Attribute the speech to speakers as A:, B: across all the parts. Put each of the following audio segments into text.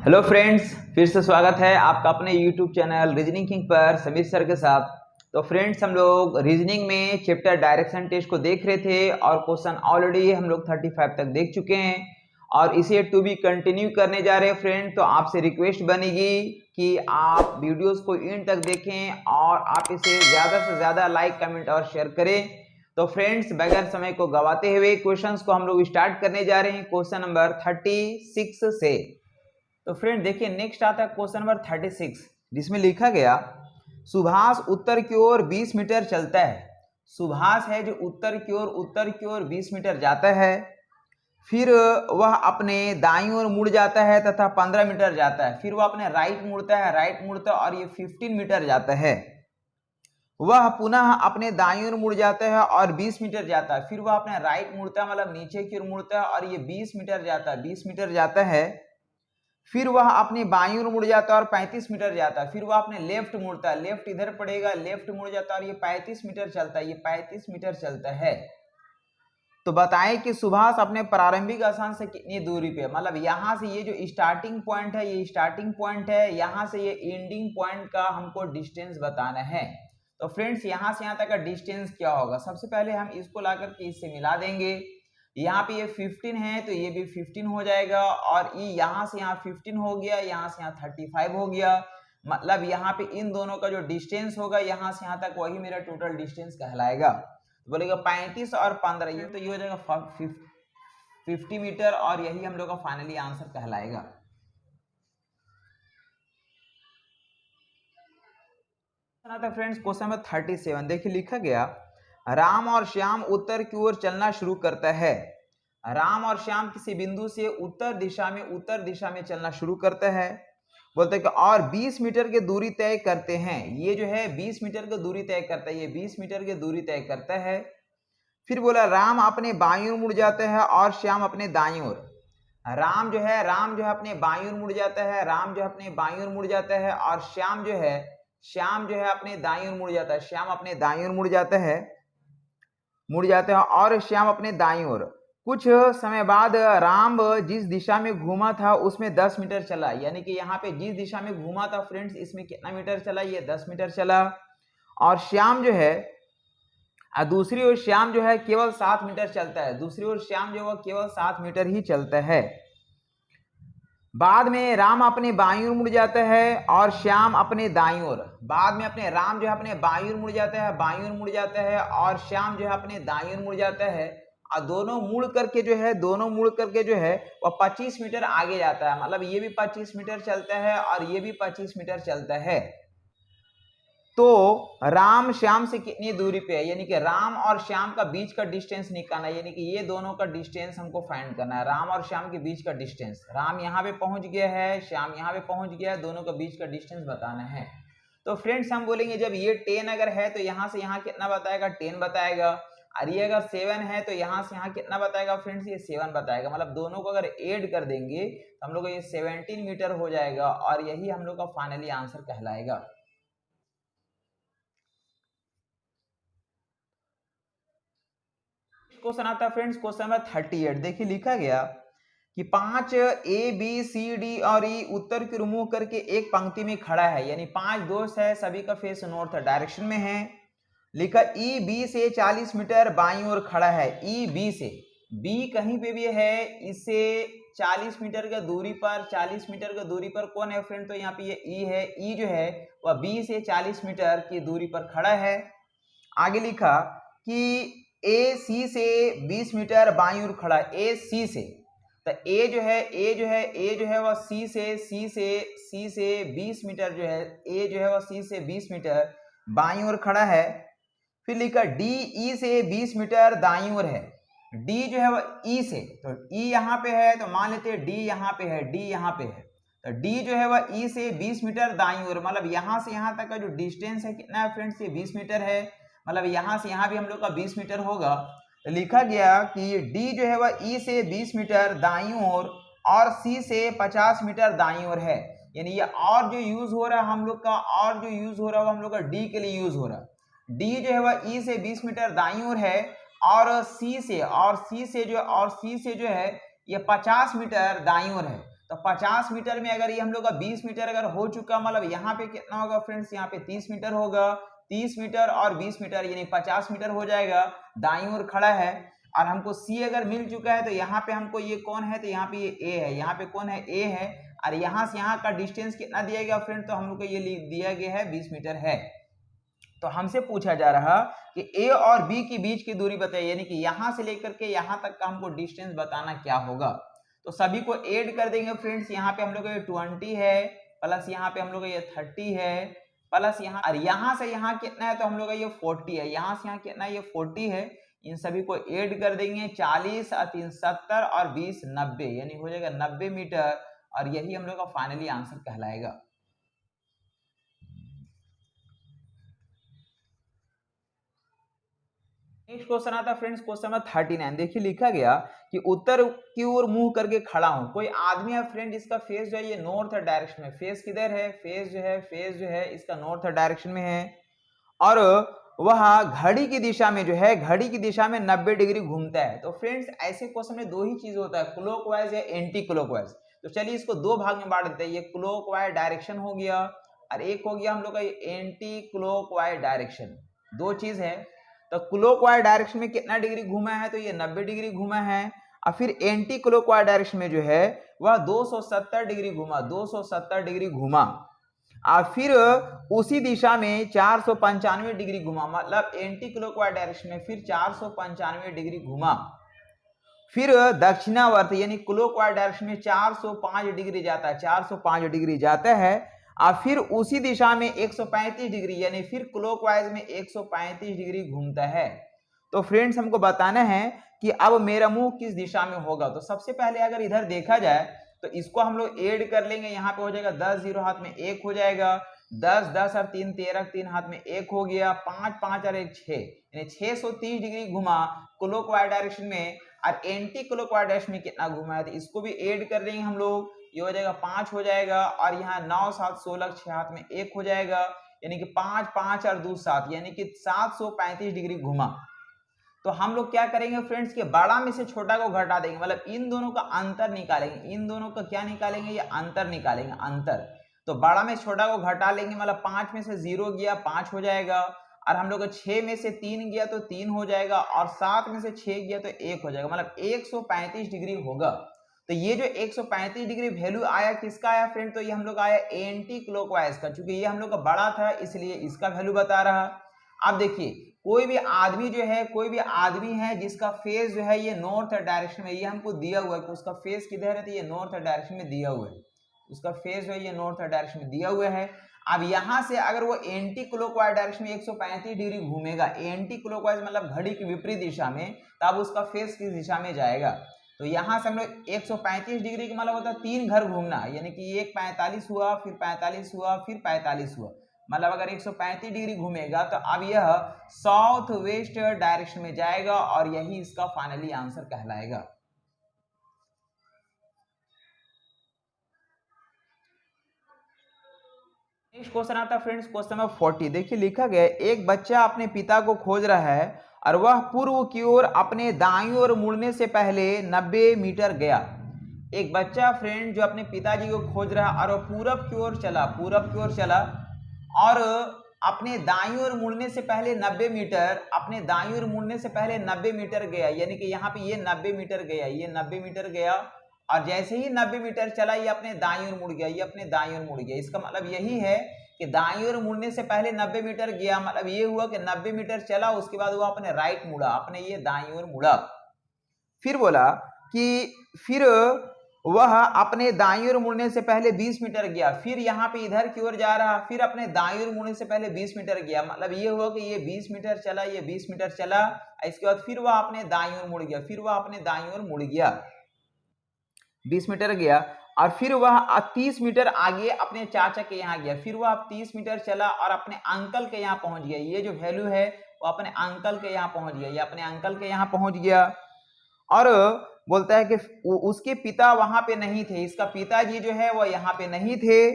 A: Hello friends, फिर से स्वागत है आपका अपने यूट्यूब चैनल रीजनिंग किंग पर समीर सर के साथ। तो फ्रेंड्स, हम लोग रीजनिंग में चैप्टर डायरेक्शन टेस्ट को देख रहे थे और क्वेश्चन ऑलरेडी हम लोग 35 तक देख चुके हैं और इसे टू बी कंटिन्यू करने जा रहे हैं। फ्रेंड, तो आपसे रिक्वेस्ट बनेगी कि आप वीडियोस को एंड तक देखें और आप इसे ज़्यादा से ज़्यादा लाइक, कमेंट और शेयर करें। तो फ्रेंड्स, बगैर समय को गवाते हुए क्वेश्चंस को हम लोग स्टार्ट करने जा रहे हैं क्वेश्चन नंबर 36 से। तो फ्रेंड देखिए, नेक्स्ट आता है क्वेश्चन नंबर 36, जिसमें लिखा गया सुभाष उत्तर की ओर 20 मीटर चलता है। सुभाष है जो उत्तर की ओर 20 मीटर जाता है, फिर वह अपने दाईं ओर मुड़ जाता है तथा 15 मीटर जाता है, फिर वह अपने राइट मुड़ता है और ये 15 मीटर जाता है। वह पुनः अपने दाईं ओर मुड़ जाता है और 20 मीटर जाता है, फिर वह अपने राइट मुड़ता है, मतलब नीचे की ओर मुड़ता है और ये 20 मीटर जाता है। फिर वह अपनी बाईं ओर मुड़ जाता है और 35 मीटर जाता है, फिर वह अपने लेफ्ट मुड़ता है, लेफ्ट इधर पड़ेगा, लेफ्ट मुड़ जाता है और ये 35 मीटर चलता है, ये 35 मीटर चलता है। तो बताएं कि सुभाष अपने प्रारंभिक स्थान से कितनी दूरी पे, मतलब यहां से ये जो स्टार्टिंग पॉइंट है, ये स्टार्टिंग पॉइंट है, यहां से ये एंडिंग पॉइंट का हमको डिस्टेंस बताना है। तो फ्रेंड्स, यहां से यहां तक का डिस्टेंस क्या होगा? सबसे पहले हम इसको लाकर के इससे मिला देंगे। यहाँ पे ये 15 है तो ये भी 15 हो जाएगा और ये यहाँ से यहाँ 15 हो गया, यहाँ से यहाँ 35 हो गया, मतलब यहाँ पे इन दोनों का जो डिस्टेंस होगा यहाँ से यहाँ तक, वही मेरा टोटल डिस्टेंस कहलाएगा। तो बोलेगा 35 और 15, ये तो ये हो जाएगा 50 मीटर और यही हम लोग का फाइनली आंसर कहलाएगा। फ्रेंड्स, क्वेश्चन नंबर 37 देखिए, लिखा गया राम और श्याम उत्तर की ओर चलना शुरू करता है। राम और श्याम किसी बिंदु से उत्तर दिशा में चलना शुरू करता है। बोलते हैं कि और 20 मीटर की दूरी तय करते हैं। ये जो है 20 मीटर की दूरी तय करता है, ये 20 मीटर की दूरी तय करता है। फिर बोला राम अपने बाईं ओर मुड़ जाता है और श्याम अपने दाईं ओर। राम जो है अपने बाईं ओर मुड़ जाता है, और श्याम जो है अपने दाईं ओर मुड़ जाता है, और श्याम अपने दाईं ओर। कुछ समय बाद राम जिस दिशा में घूमा था उसमें 10 मीटर चला, यानी कि यहाँ पे जिस दिशा में घूमा था फ्रेंड्स, इसमें कितना मीटर चला? ये 10 मीटर चला। और श्याम जो है दूसरी ओर श्याम जो है केवल 7 मीटर चलता है, केवल 7 मीटर ही चलता है। बाद में राम अपने बाईं ओर मुड़ जाता है और श्याम अपने दाईं ओर। राम जो है अपने बाईं ओर मुड़ जाता है और श्याम जो है अपने दाईं ओर मुड़ जाता है, और दोनों मुड़ करके जो है वह 25 मीटर आगे जाता है, मतलब ये भी 25 मीटर चलता है और ये भी 25 मीटर चलता है। तो राम श्याम से कितनी दूरी पे है, यानी कि राम और श्याम का बीच का डिस्टेंस निकालना है, यानी कि ये दोनों का डिस्टेंस हमको फाइंड करना है। राम और श्याम के बीच का डिस्टेंस, राम यहाँ पे पहुंच गया है, श्याम यहाँ पे पहुंच गया है, दोनों का बीच का डिस्टेंस बताना है। तो फ्रेंड्स, हम बोलेंगे जब ये 10 अगर है तो यहाँ से यहाँ कितना बताएगा? 10 बताएगा। और ये अगर 7 है तो यहाँ से यहाँ कितना बताएगा फ्रेंड्स? ये 7 बताएगा। मतलब दोनों को अगर ऐड कर देंगे तो हम लोग को ये 17 मीटर हो जाएगा और यही हम लोग का फाइनली आंसर कहलाएगा। क्वेश्चन आता है फ्रेंड्स, क्वेश्चन नंबर 38। देखिए, लिखा गया कि 5 A, B, C, D और E उत्तर की ओर मुंह करके एक पंक्ति में खड़ा है, यानी 5 दोस्त है, सभी का फेस नॉर्थ डायरेक्शन में है। लिखा E, B से 40 मीटर बाईं ओर खड़ा है। E, B से, B कहीं पे भी है, इससे 40 मीटर की दूरी पर कौन है फ्रेंड? तो यहाँ पे ये E है। E जो है वह B से 40 मीटर की दूरी पर खड़ा है। आगे लिखा कि A C से 20 मीटर बाईं ओर खड़ा है। A C से, तो A जो है वह C से 20 मीटर जो है, A जो है वह C से 20 मीटर बाईं ओर खड़ा है। फिर लिखा D E से 20 मीटर दाईं ओर है। D जो है वह E से, तो E यहाँ पे है, तो मान लेते हैं D यहाँ पे है, तो D जो है वह E से 20 मीटर दाईं ओर, मतलब यहाँ से यहाँ तक का जो डिस्टेंस है कितना है फ्रेंड्स? ये 20 मीटर है, मतलब यहाँ से यहाँ भी हम लोग का 20 मीटर होगा। तो लिखा गया कि D जो है वह E से 20 मीटर दाईं ओर और C से 50 मीटर दाईं ओर है, यानी ये और जो यूज हो रहा है हम लोग का, वो हम लोग का D के लिए यूज हो रहा है। D जो है वह E से 20 मीटर दाईं ओर है और C से जो है ये 50 मीटर दाईं ओर है। तो 50 मीटर में अगर ये हम लोग का 20 मीटर अगर हो चुका, मतलब यहाँ पे कितना होगा फ्रेंड्स, यहाँ पे 30 मीटर होगा, 30 मीटर और 20 मीटर यानी 50 मीटर हो जाएगा, दाईं ओर खड़ा है। और हमको सी अगर मिल चुका है तो यहाँ पे हमको ये कौन है, तो यहाँ पे ये ए है, यहाँ पे कौन है, ए है। और यहाँ से यहाँ का डिस्टेंस कितना दिया गया फ्रेंड, तो हम लोग को ये दिया गया है 20 मीटर है। तो हमसे पूछा जा रहा कि ए और बी के बीच की दूरी बताइए, यानी कि यहां से लेकर के यहां तक का हमको डिस्टेंस बताना क्या होगा। तो सभी को ऐड कर देंगे फ्रेंड्स, यहाँ पे हम लोग ये 20 है, प्लस यहाँ पे हम लोग ये 30 है, प्लस यहाँ, और यहाँ से यहाँ कितना है, तो हम लोग ये 40 है, यहाँ से यहाँ कितना है, ये 40 है। इन सभी को ऐड कर देंगे, 40 और 3 70 और 20 90, यानी हो जाएगा 90 मीटर। और यही हम लोग का फाइनली आंसर कहलाएगा। नेक्स्ट क्वेश्चन आता है फ्रेंड्स, क्वेश्चन नंबर 39। देखिए लिखा गया कि उत्तर की ओर मुंह करके खड़ा हूं, कोई आदमी है फ्रेंड, इसका फेस जो है ये नॉर्थ डायरेक्शन में, फेस किधर है, फेस जो है इसका नॉर्थ डायरेक्शन में है। और वह घड़ी की दिशा में जो है, घड़ी की दिशा में 90 डिग्री घूमता है। तो फ्रेंड्स ऐसे क्वेश्चन में दो ही चीज होता है, क्लॉकवाइज या एंटी क्लॉकवाइज। तो चलिए इसको दो भाग में बांट देते हैं, ये क्लॉकवाइज डायरेक्शन हो गया और एक हो गया हम लोग का एंटी क्लॉकवाइज डायरेक्शन, दो चीज है। तो क्लॉकवाइज डायरेक्शन में कितना डिग्री घूमा है, तो ये 90 डिग्री घूमा है। और फिर एंटी क्लॉकवाइज डायरेक्शन में जो है वह 270 डिग्री घूमा, 270 डिग्री घूमा। और फिर उसी दिशा में 495 डिग्री घुमा, मतलब एंटी क्लॉकवाइज डायरेक्शन में फिर 495 डिग्री घुमा। फिर दक्षिणावर्त यानी क्लॉकवाइज डायरेक्शन में 405 डिग्री जाता है, 405 डिग्री जाता है। और फिर उसी दिशा में 135 डिग्री यानी फिर क्लॉकवाइज में 135 डिग्री घूमता है। तो फ्रेंड्स हमको बताना है कि अब मेरा मुंह किस दिशा में होगा। तो सबसे पहले अगर इधर देखा जाए तो इसको हम लोग ऐड कर लेंगे, यहाँ पे हो जाएगा 10 0 हाथ में 1 हो जाएगा, 10 10 और 3 13, 3 हाथ में 1 हो गया, 5 5 और 1 6, यानी 630 डिग्री घुमा क्लॉकवाइज डायरेक्शन में। और एंटी क्लॉकवाइज डायरेक्शन में कितना घुमा है, तो इसको भी ऐड कर लेंगे हम लोग, ये हो जाएगा 5 हो जाएगा। और यहाँ 9 7 16, 6 हाथ में 1 हो जाएगा, यानी कि 5 5 और 2 7, यानी कि 735 डिग्री घुमा। तो हम लोग क्या करेंगे फ्रेंड्स कि बड़ा में से छोटा को घटा देंगे, मतलब इन दोनों का अंतर निकालेंगे, इन दोनों का क्या निकालेंगे, ये अंतर निकालेंगे, अंतर। तो बड़ा में छोटा को घटा लेंगे, मतलब 5 में से 0 गया 5 हो जाएगा, और हम लोग 6 में से 3 गया तो 3 हो जाएगा, और 7 में से 6 गया तो 1 हो जाएगा, मतलब 135 डिग्री होगा। तो ये जो 135 डिग्री वैल्यू आया किसका आया फ्रेंड, तो ये हम लोग आया एंटी क्लॉकवाइज का, क्योंकि ये हम लोग का बड़ा था इसलिए इसका वैल्यू बता रहा। अब देखिए कोई भी आदमी जो है, कोई भी आदमी है जिसका फेस जो है ये नॉर्थ डायरेक्शन में, ये हमको दिया हुआ है कि उसका फेस किधर है, तो ये नॉर्थ डायरेक्शन में दिया हुआ है, उसका फेस जो है ये नॉर्थ डायरेक्शन में दिया हुआ है। अब यहां से अगर वो एंटी क्लॉकवाइज डायरेक्शन में 135 डिग्री घूमेगा, एंटी क्लॉकवाइज मतलब घड़ी की विपरीत दिशा में, तब उसका फेस किस दिशा में जाएगा। तो यहां से हम लोग 135 डिग्री का मतलब होता है 3 घर घूमना, यानी कि एक 45 हुआ, फिर 45 हुआ, फिर 45 हुआ, मतलब अगर 135 डिग्री घूमेगा तो अब यह साउथ वेस्ट डायरेक्शन में जाएगा, और यही इसका फाइनली आंसर कहलाएगा। नेक्स्ट क्वेश्चन आता है फ्रेंड्स, क्वेश्चन नंबर 40। देखिए लिखा गया है एक बच्चा अपने पिता को खोज रहा है और वह पूर्व की ओर अपने दाईं ओर मुड़ने से पहले 90 मीटर गया। एक बच्चा फ्रेंड जो अपने पिताजी को खोज रहा है और वह पूरब की ओर चला, पूरब की ओर चला, और अपने दाईं ओर मुड़ने से पहले 90 मीटर, अपने दाईं ओर मुड़ने से पहले 90 मीटर गया, यानी कि यहाँ पे ये 90 मीटर गया, ये 90 मीटर गया, और जैसे ही 90 मीटर चला ये अपने दाईं ओर मुड़ गया, ये अपने दाईं ओर मुड़ गया। इसका मतलब यही है कि दाईं ओर मुड़ने से पहले 90 मीटर गया, मतलब ये हुआ कि 90 मीटर चला, उसके बाद वो अपने राइट मुड़ा, अपने ये दाईं ओर मुड़ा। फिर बोला कि फिर वह अपने दाईं ओर मुड़ने से पहले 20 मीटर गया, फिर यहाँ पे इधर की ओर जा रहा, फिर अपने दाईं ओर मुड़ने से पहले 20 मीटर गया, मतलब ये हुआ कि ये 20 मीटर चला, ये 20 मीटर चला, इसके बाद फिर वह अपने दाईं ओर मुड़ गया, फिर वह अपने दाईं ओर मुड़ गया, 20 मीटर गया, और फिर वह 30 मीटर आगे अपने चाचा के यहाँ गया, फिर वह 30 मीटर चला और अपने अंकल के यहाँ पहुंच गया। ये जो वैल्यू है वो अपने अंकल के यहाँ पहुंच गया, ये अपने अंकल के यहाँ पहुंच गया। और बोलता है कि उसके पिता वहां पे नहीं थे, इसका पिताजी जो है वो यहाँ पे नहीं थे।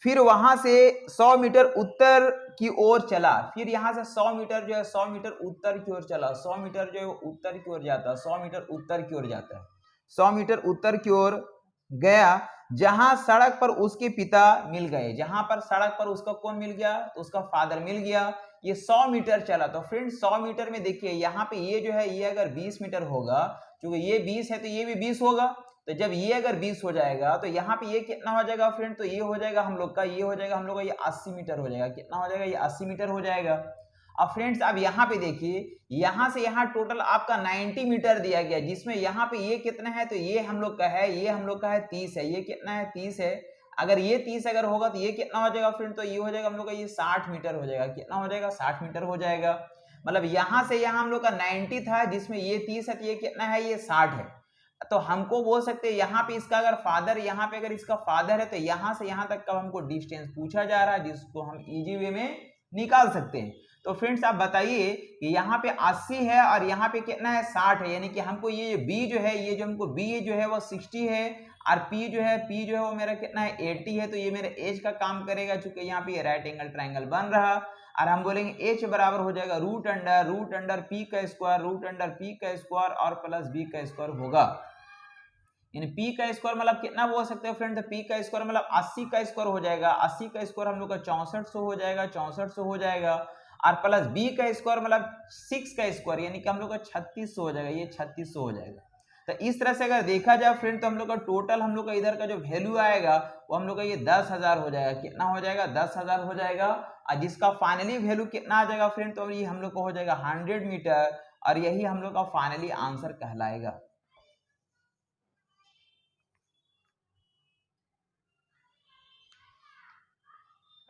A: फिर वहां से 100 मीटर उत्तर की ओर चला, फिर यहाँ से 100 मीटर जो है 100 मीटर उत्तर की ओर चला, 100 मीटर जो है उत्तर की ओर जाता है, 100 मीटर उत्तर की ओर जाता है, 100 मीटर उत्तर की ओर गया जहां सड़क पर उसके पिता मिल गए। जहां पर सड़क पर उसका कौन मिल गया? तो उसका फादर मिल गया। ये 100 मीटर चला। तो फ्रेंड्स 100 मीटर में देखिए यहाँ पे ये जो है ये अगर 20 मीटर होगा, क्योंकि ये 20 है तो ये भी 20 होगा। तो जब ये अगर 20 हो जाएगा तो यहाँ पे ये कितना हो जाएगा फ्रेंड? तो ये हो जाएगा हम लोग का, ये हो जाएगा हम लोग का, ये 80 मीटर हो जाएगा। कितना हो जाएगा? ये 80 मीटर हो जाएगा। अब फ्रेंड्स अब यहाँ पे देखिए, यहाँ से यहाँ टोटल आपका 90 मीटर दिया गया, जिसमें यहाँ पे ये कितना है? तो ये हम लोग का है, ये हम लोग का है 30 है। ये कितना है? 30 है। अगर ये 30 अगर होगा तो ये कितना हो जाएगा फ्रेंड? तो ये हो जाएगा हम लोग का, ये 60 मीटर हो जाएगा। कितना हो जाएगा? 60 मीटर हो जाएगा। मतलब यहाँ से यहाँ हम लोग का 90 था, जिसमें ये 30 है, तो ये कितना है? ये 60 है। तो हमको बोल सकते हैं यहाँ पे इसका अगर फादर, यहाँ पे अगर इसका फादर है तो यहाँ से यहाँ तक का हमको डिस्टेंस पूछा जा रहा है, जिसको हम इजी वे में निकाल सकते हैं। तो फ्रेंड्स आप बताइए कि यहाँ पे 80 है और यहाँ पे कितना है? 60 है। यानी कि हमको ये बी जो है, ये जो हमको बी जो है वो 60 है, और पी जो है वो मेरा कितना है? 80 है। तो ये मेरे एज का काम करेगा, चूंकि यहाँ पे राइट एंगल ट्राइंगल बन रहा। और हम बोलेंगे एच बराबर हो जाएगा रूट अंडर पी का स्क्वायर, रूट अंडर पी का स्क्वायर और प्लस बी का स्क्वायर होगा। यानी पी का स्क्वायर मतलब कितना बोल सकते हो फ्रेंड? तो पी का स्क्वायर मतलब 80 का स्क्वायर हो जाएगा। 80 का स्क्वायर हम लोग का 6400 हो जाएगा, 6400 हो जाएगा। और प्लस बी का स्क्वायर मतलब 6 का स्क्वायर, यानी कि हम लोग का 3600 हो जाएगा। ये 3600 हो जाएगा। तो इस तरह से अगर देखा जाए फ्रेंड, तो हम लोग का टोटल हम लोग का इधर का जो वैल्यू आएगा वो हम लोग का ये 10,000 हो जाएगा। कितना हो जाएगा? 10,000 हो जाएगा। और जिसका फाइनली वैल्यू कितना आ जाएगा फ्रेंड? तो ये हम लोग का हो जाएगा 100 मीटर, और यही हम लोग का फाइनली आंसर कहलाएगा।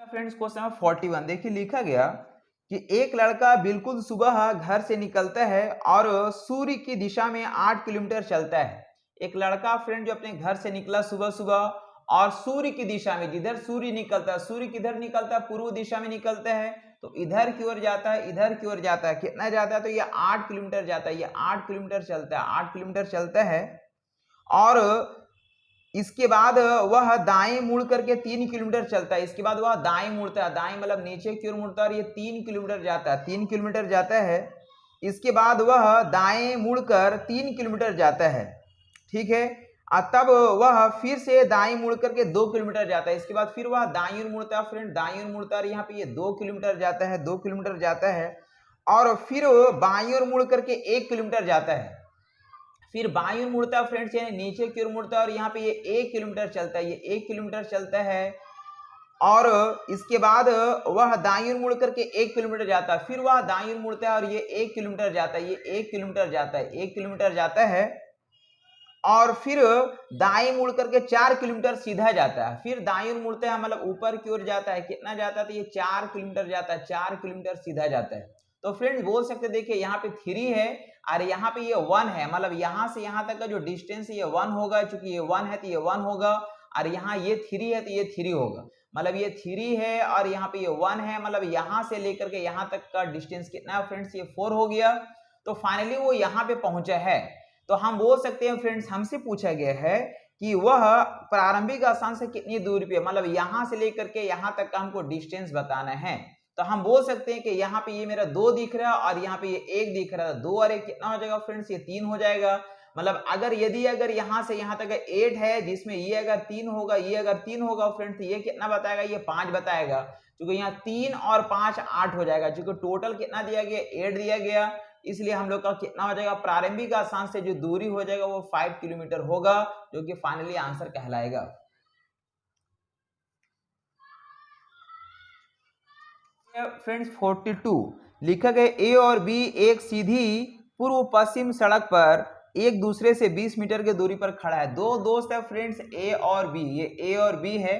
A: फ्रेंड्स क्वेश्चन नंबर 41 देखिए, लिखा गया कि एक लड़का बिल्कुल सुबह घर से निकलता है और सूर्य की दिशा में 8 किलोमीटर चलता है। एक लड़का फ्रेंड जो अपने घर से निकला सुबह सुबह और सूर्य की दिशा में, जिधर सूर्य निकलता है, सूर्य किधर निकलता है? पूर्व दिशा में निकलता है। तो इधर की ओर जाता है, इधर की ओर जाता है। कितना जाता है? तो ये 8 किलोमीटर जाता है। ये 8 किलोमीटर चलता है, 8 किलोमीटर चलता है। और इसके बाद वह दाएं मुड़ करके 3 किलोमीटर चलता है। इसके बाद वह दाएं मुड़ता है, दाएं मतलब नीचे की ओर मुड़ता है, और ये 3 किलोमीटर जाता है, 3 किलोमीटर जाता है। इसके बाद वह दाएं मुड़कर 3 किलोमीटर जाता है, ठीक है। तब वह फिर से दाएं मुड़ करके 2 किलोमीटर जाता है। इसके बाद फिर वह दाएं ओर मुड़ता है फ्रेंड, दाएं ओर मुड़ता है, यहाँ पे ये 2 किलोमीटर जाता है, 2 किलोमीटर जाता है। और फिर बाईं ओर मुड़ करके 1 किलोमीटर जाता है। फिर बाईं ओर मुड़ता है फ्रेंड्स, यानी नीचे की ओर मुड़ता है, और यहाँ पे ये 1 किलोमीटर चलता है, ये 1 किलोमीटर चलता है। और इसके बाद वह दाईं ओर मुड़ करके 1 किलोमीटर जाता है। फिर वह दाईं ओर मुड़ता है और ये 1 किलोमीटर जाता है, ये 1 किलोमीटर जाता है, 1 किलोमीटर जाता है। और फिर दाईं मुड़ करके 4 किलोमीटर सीधा जाता है। फिर दाईं ओर मुड़ता है मतलब ऊपर की ओर जाता है। कितना जाता है? तो ये 4 किलोमीटर जाता है, 4 किलोमीटर सीधा जाता है। तो फ्रेंड्स बोल सकते देखिए यहाँ पे 3 है और यहाँ पे ये 1 है, मतलब यहाँ से यहाँ तक का जो डिस्टेंस है ये 1 होगा। चूंकि ये 1 है तो ये 1 होगा, और यहाँ ये 3 है तो ये 3 होगा। मतलब ये 3 है और यहाँ पे ये 1 है, मतलब यहाँ से लेकर के यहाँ तक का डिस्टेंस कितना है फ्रेंड्स? ये 4 हो गया। तो फाइनली वो यहाँ पे पहुंचा है। तो हम बोल सकते हैं फ्रेंड्स, हमसे पूछा गया है कि वह प्रारंभिक स्थान से कितनी दूरी पे, मतलब यहाँ से लेकर के यहाँ तक का हमको डिस्टेंस बताना है। तो हम बोल सकते हैं कि यहाँ पे ये मेरा 2 दिख रहा है और यहाँ पे ये 1 दिख रहा है। 2 और 1 कितना हो जाएगा फ्रेंड्स? ये 3 हो जाएगा। मतलब अगर यहाँ से यहाँ तक 8 है, जिसमें ये अगर 3 होगा, ये अगर 3 होगा फ्रेंड्स, तो ये कितना बताएगा? ये 5 बताएगा। क्योंकि यहाँ 3 और 5 8 हो जाएगा। क्योंकि टोटल कितना दिया गया? 8 दिया गया। इसलिए हम लोग का कितना हो जाएगा? प्रारंभिक स्थान से जो दूरी हो जाएगा वो 5 किलोमीटर होगा, जो कि फाइनली आंसर कहलाएगा। फ्रेंड्स 42 लिखा गया ए और बी एक सीधी पूर्व पश्चिम सड़क पर एक दूसरे से 20 मीटर की दूरी पर खड़ा है। 2 दोस्त है फ्रेंड्स, ए और बी। ये ए और बी है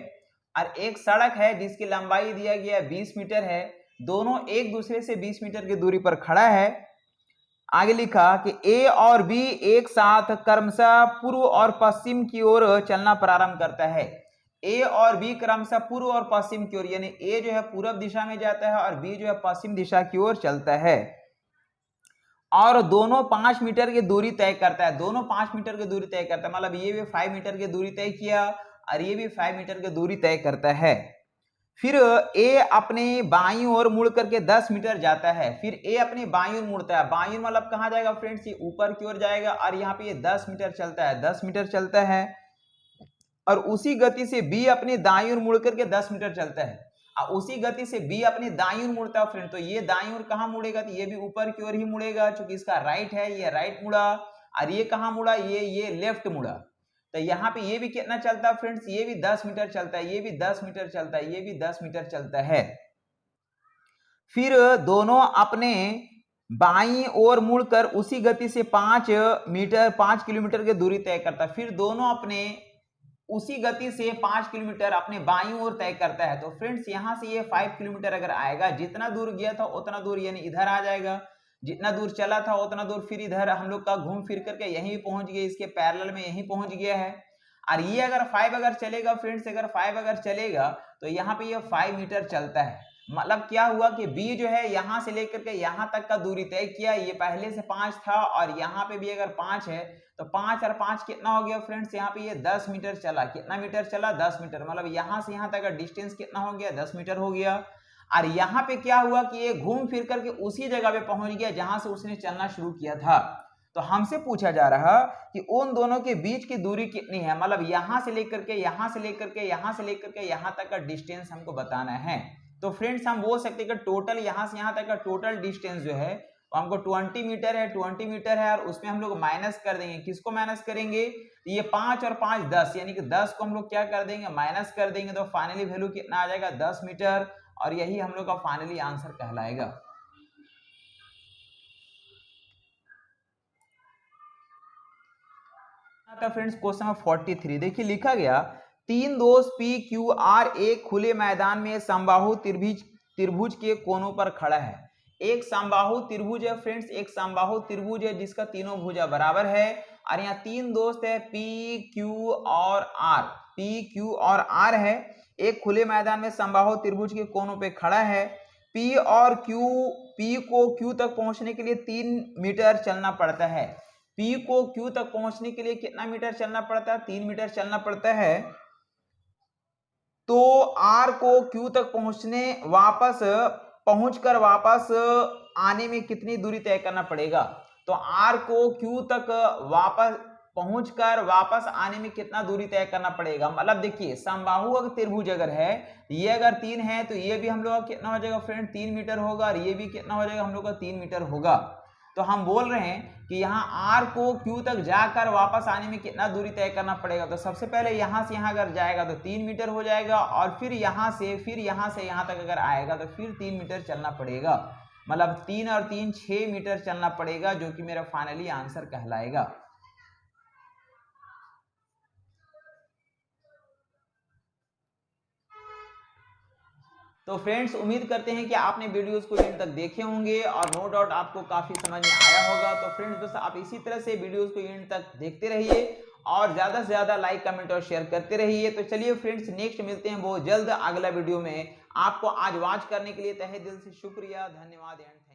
A: और एक सड़क है जिसकी लंबाई दिया गया 20 मीटर है। दोनों एक दूसरे से 20 मीटर की दूरी पर खड़ा है। आगे लिखा कि ए और बी एक साथ क्रमशः पूर्व और पश्चिम की ओर चलना प्रारंभ करता है। ए और बी क्रमशः पूर्व और पश्चिम की ओर, यानी ए जो है पूर्व दिशा में जाता है और बी जो है पश्चिम दिशा की ओर चलता है। और दोनों 5 मीटर की दूरी तय करता है। दोनों 5 मीटर की दूरी तय करता है, मतलब ये भी 5 मीटर की दूरी तय किया और ये भी 5 मीटर की दूरी तय करता है। फिर ए अपने बाईं ओर मुड़ करके 10 मीटर जाता है। फिर ए अपने बाईं ओर मुड़ता है। बाईं ओर मतलब कहां जाएगा फ्रेंड्स? ये ऊपर की ओर जाएगा और यहाँ पे ये 10 मीटर चलता है, 10 मीटर चलता है। और उसी गति से बी अपनी दाईं ओर मुड़ करके 10 मीटर चलता है, और उसी गति से बी अपनी दाईं ओर मुड़ता है फ्रेंड, तो ये दाईं ओर कहां मुड़ेगा, तो ये भी ऊपर की ओर ही मुड़ेगा, क्योंकि इसका राइट है, ये राइट मुड़ा, और ये कहां मुड़ा, ये लेफ्ट मुड़ा। तो यहाँ पे ये भी कितना चलता है फ्रेंड्स, ये भी 10 मीटर चलता है, ये भी 10 मीटर चलता है, ये भी 10 मीटर चलता है। फिर दोनों अपने बाईं ओर मुड़कर उसी गति से 5 किलोमीटर की दूरी तय करता है। फिर दोनों अपने उसी गति से 5 किलोमीटर अपने बाईं ओर तय करता है। तो फ्रेंड्स यहां से ये 5 किलोमीटर अगर आएगा, जितना दूर गया था उतना दूर यानी इधर आ जाएगा, जितना दूर चला था उतना दूर फिर इधर हम लोग का घूम फिर करके यहीं पहुंच गया, इसके पैरेलल में यहीं पहुंच गया है। और ये अगर 5 अगर चलेगा फ्रेंड्स, अगर 5 अगर चलेगा तो यहाँ पे ये 5 मीटर चलता है। मतलब क्या हुआ कि बी जो है यहां से लेकर के यहां तक का दूरी तय किया, ये पहले से 5 था और यहाँ पे भी अगर 5 है, तो 5 और 5 कितना हो गया फ्रेंड्स, यहाँ पे ये 10 मीटर चला। कितना मीटर चला, 10 मीटर, मतलब यहां से यहां तक का डिस्टेंस कितना हो गया, 10 मीटर हो गया। और यहाँ पे क्या हुआ कि ये घूम फिर करके उसी जगह पे पहुंच गया जहां से उसने चलना शुरू किया था। तो हमसे पूछा जा रहा कि उन दोनों के बीच की दूरी कितनी है, मतलब यहां से लेकर के यहां से लेकर के यहां से लेकर के यहां तक का डिस्टेंस हमको बताना है। तो फ्रेंड्स हम बोल सकते हैं कि टोटल यहां से यहां तक का टोटल डिस्टेंस जो है हमको 20 मीटर है, 20 मीटर है, और उसमें हम लोग माइनस कर देंगे। किसको माइनस करेंगे, ये 5 और 5 10, यानी कि 10 को हम लोग क्या कर देंगे, माइनस कर देंगे। तो फाइनली वैल्यू कितना आ जाएगा, 10 मीटर, और यही हम लोग का फाइनली आंसर कहलाएगा। फ्रेंड्स क्वेश्चन नंबर 43 देखिए, लिखा गया 3 दोस्त पी क्यू आर एक खुले मैदान में समबाहु त्रिभुज के कोनों पर खड़ा है। एक समबाहु त्रिभुज है फ्रेंड्स, एक समबाहु त्रिभुज है जिसका तीनों भुजा बराबर है, और यहाँ 3 दोस्त है पी क्यू और आर, पी क्यू और आर है, एक खुले मैदान में समबाहु त्रिभुज के कोनों पे खड़ा है। पी और क्यू, पी को क्यू तक पहुंचने के लिए 3 मीटर चलना पड़ता है। P को Q तक पहुंचने के लिए कितना मीटर चलना पड़ता है, 3 मीटर चलना पड़ता है। तो R को Q तक पहुंचकर वापस आने में कितनी दूरी तय करना पड़ेगा, तो R को Q तक पहुंचकर वापस आने में कितना दूरी तय करना पड़ेगा। मतलब देखिए, समबाहु अगर त्रिभुज अगर है, ये अगर 3 है तो ये भी हम लोग का कितना हो जाएगा फ्रेंड, 3 मीटर होगा, और ये भी कितना हो जाएगा हम लोग का 3 मीटर होगा। तो हम बोल रहे हैं कि यहाँ R को Q तक जाकर वापस आने में कितना दूरी तय करना पड़ेगा। तो सबसे पहले यहाँ से यहाँ अगर जाएगा तो 3 मीटर हो जाएगा, और फिर यहाँ से यहाँ तक अगर आएगा तो फिर 3 मीटर चलना पड़ेगा। मतलब 3 और 3 6 मीटर चलना पड़ेगा, जो कि मेरा फाइनली आंसर कहलाएगा। तो फ्रेंड्स उम्मीद करते हैं कि आपने वीडियोस को एंड तक देखे होंगे और नो डाउट आपको काफी समझ में आया होगा। तो फ्रेंड्स बस आप इसी तरह से वीडियोस को एंड तक देखते रहिए और ज्यादा से ज्यादा लाइक कमेंट और शेयर करते रहिए। तो चलिए फ्रेंड्स, नेक्स्ट मिलते हैं बहुत जल्द अगला वीडियो में। आपको आज वॉच करने के लिए तहे दिल से शुक्रिया, धन्यवाद एंड